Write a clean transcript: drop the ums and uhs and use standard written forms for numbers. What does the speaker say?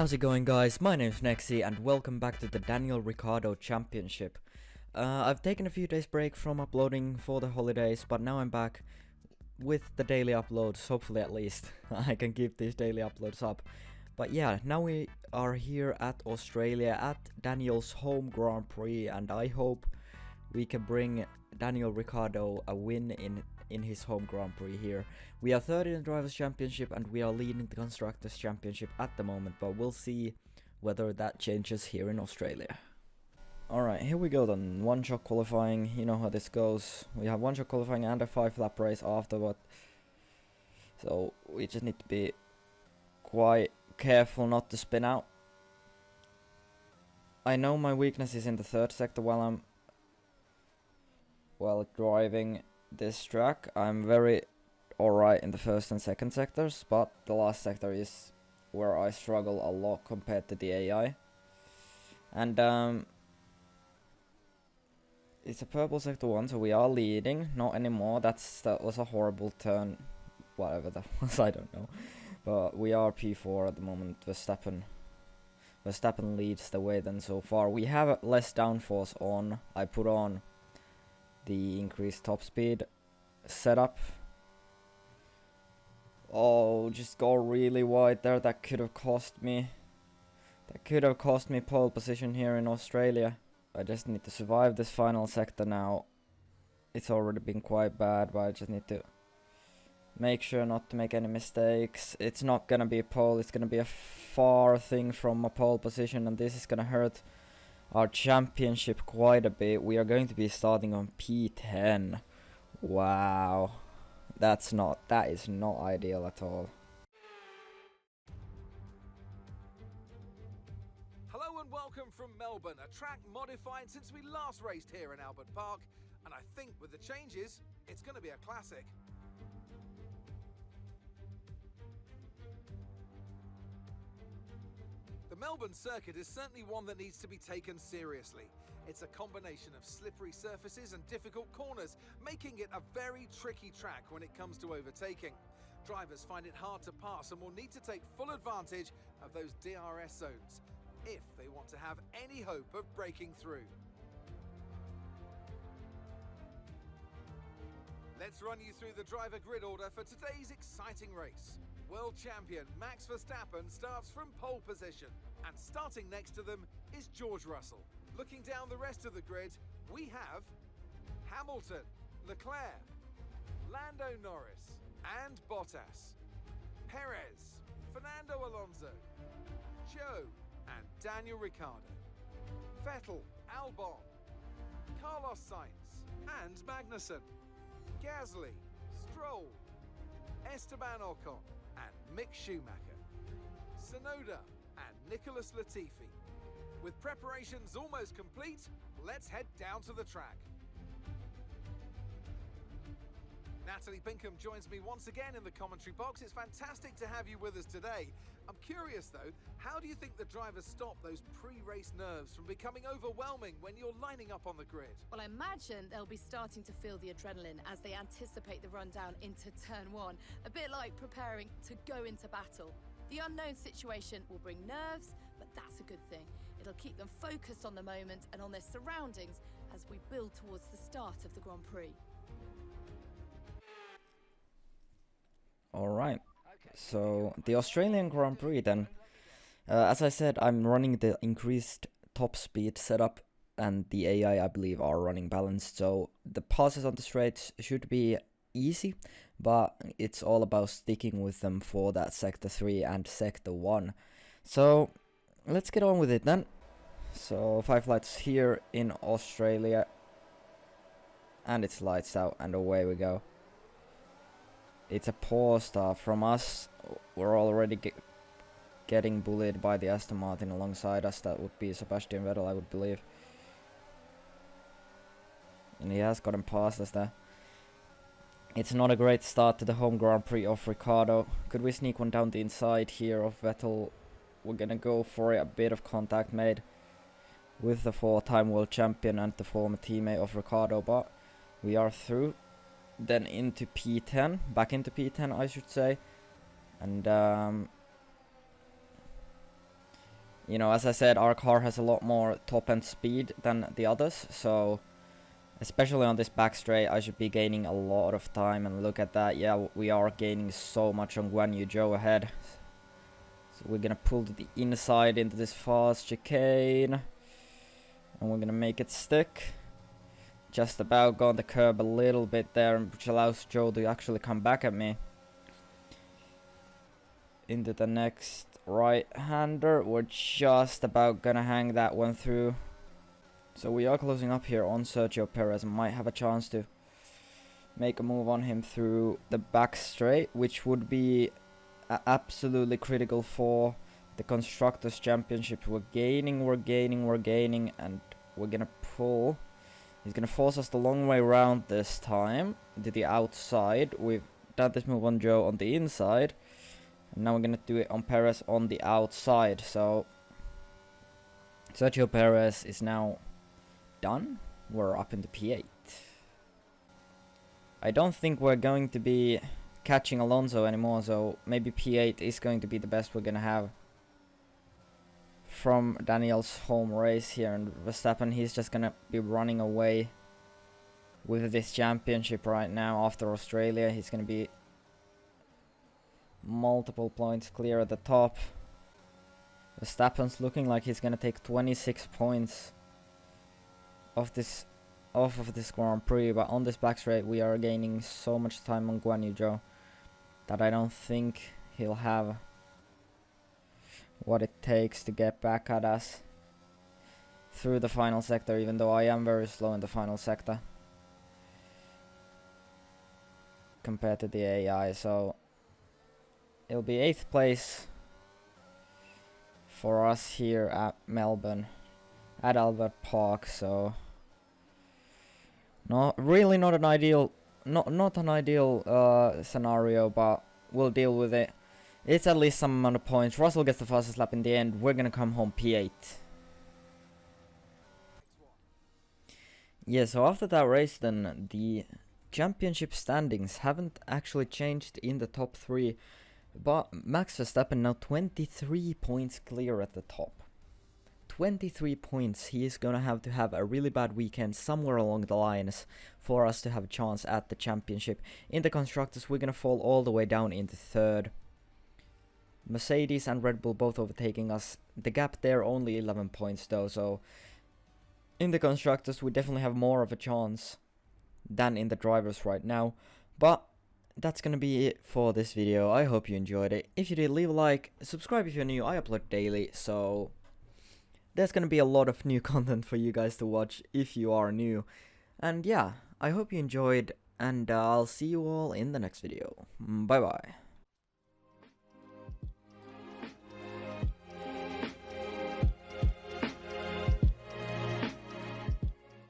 How's it going, guys? My name's Nexi and welcome back to the Daniel Ricciardo Championship. I've taken a few days break from uploading for the holidays, but now I'm back with the daily uploads, hopefully at least. I can keep these daily uploads up. But yeah, now we are here at Australia at Daniel's home Grand Prix, and I hope we can bring Daniel Ricciardo a win in his home Grand Prix here. We are third in the Drivers' Championship and we are leading the Constructors' Championship at the moment, but we'll see whether that changes here in Australia. Alright, here we go then. One shot qualifying, you know how this goes. We have one shot qualifying and a 5-lap race afterward. So we just need to be quite careful not to spin out. I know my weakness is in the third sector while driving this track. I'm very alright in the first and second sectors, but the last sector is where I struggle a lot compared to the AI. And it's a purple sector 1, so we are leading. Not anymore. That was a horrible turn. Whatever that was, I don't know. But we are P4 at the moment. Verstappen leads the way then so far. We have less downforce on. I put on the increased top speed setup. Oh, just go really wide there. That could have cost me pole position here in Australia. I just need to survive this final sector now. It's already been quite bad, but I just need to make sure not to make any mistakes. It's not gonna be a pole, it's gonna be a far thing from a pole position, and this is gonna hurt our championship quite a bit. We are going to be starting on P10. Wow. That is not ideal at all. Hello and welcome from Melbourne, a track modified since we last raced here in Albert Park, and I think with the changes, it's going to be a classic. The Melbourne circuit is certainly one that needs to be taken seriously. It's a combination of slippery surfaces and difficult corners, making it a very tricky track when it comes to overtaking. Drivers find it hard to pass and will need to take full advantage of those DRS zones if they want to have any hope of breaking through. Let's run you through the driver grid order for today's exciting race. World champion Max Verstappen starts from pole position, and starting next to them is George Russell. Looking down the rest of the grid, we have Hamilton, Leclerc, Lando Norris and Bottas, Perez, Fernando Alonso, Joe and Daniel Ricciardo, Vettel, Albon, Carlos Sainz and Magnussen, Gasly, Stroll, Esteban Ocon and Mick Schumacher, Tsunoda and Nicholas Latifi. With preparations almost complete, let's head down to the track. Natalie Pinkham joins me once again in the commentary box. It's fantastic to have you with us today. I'm curious though, how do you think the drivers stop those pre-race nerves from becoming overwhelming when you're lining up on the grid? Well, I imagine they'll be starting to feel the adrenaline as they anticipate the rundown into turn 1, a bit like preparing to go into battle. The unknown situation will bring nerves, but that's a good thing. It'll keep them focused on the moment and on their surroundings as we build towards the start of the Grand Prix. Alright, so the Australian Grand Prix then. As I said, I'm running the increased top speed setup, and the AI I believe are running balanced, so the passes on the straights should be easy, but it's all about sticking with them for that sector 3 and sector 1. So let's get on with it then. So 5 lights here in Australia, and it's lights out and away we go. It's a poor start from us. We're already getting bullied by the Aston Martin alongside us. That would be Sebastian Vettel, I would believe. And he has gotten past us there. It's not a great start to the home Grand Prix of Ricciardo. Could we sneak one down the inside here of Vettel? We're gonna go for it. A bit of contact made with the 4-time world champion and the former teammate of Ricciardo, but we are through. Then into P10, back into P10 I should say, and you know, as I said, our car has a lot more top-end speed than the others, so especially on this back straight, I should be gaining a lot of time. And look at that, yeah, we are gaining so much on Guan Yu Zhou ahead. So we're gonna pull to the inside into this fast chicane, and we're gonna make it stick. Just about go on the curb a little bit there, which allows Zhou to actually come back at me. Into the next right-hander, we're just about gonna hang that one through. So we are closing up here on Sergio Perez and might have a chance to make a move on him through the back straight, which would be absolutely critical for the Constructors' Championship. We're gaining, and we're gonna pull. He's gonna force us the long way round this time to the outside. We've done this move on Zhou on the inside, and now we're gonna do it on Perez on the outside. So Sergio Perez is now done. We're up into P8. I don't think we're going to be catching Alonso anymore, so maybe P8 is going to be the best we're gonna have from Daniel's home race here. And Verstappen, he's just gonna be running away with this championship right now. After Australia, he's gonna be multiple points clear at the top. Verstappen's looking like he's gonna take 26 points off of this Grand Prix, but on this back straight we are gaining so much time on Guan Yu Zhou that I don't think he'll have what it takes to get back at us through the final sector, even though I am very slow in the final sector compared to the AI. So it'll be 8th place for us here at Melbourne, at Albert Park. So not an ideal scenario, but we'll deal with it. It's at least some amount of points. Russell gets the fastest lap in the end. We're gonna come home P8. Yeah, so after that race then, the championship standings haven't actually changed in the top 3, but Max Verstappen now 23 points clear at the top. 23 points. He is gonna have to have a really bad weekend somewhere along the lines for us to have a chance at the championship. In the Constructors, we're gonna fall all the way down into 3rd. Mercedes and Red Bull both overtaking us. The gap there only 11 points though, so in the Constructors we definitely have more of a chance than in the Drivers right now. But that's gonna be it for this video. I hope you enjoyed it. If you did, leave a like, subscribe if you're new. I upload daily, so there's gonna be a lot of new content for you guys to watch if you are new. And yeah, I hope you enjoyed, and I'll see you all in the next video. Bye bye.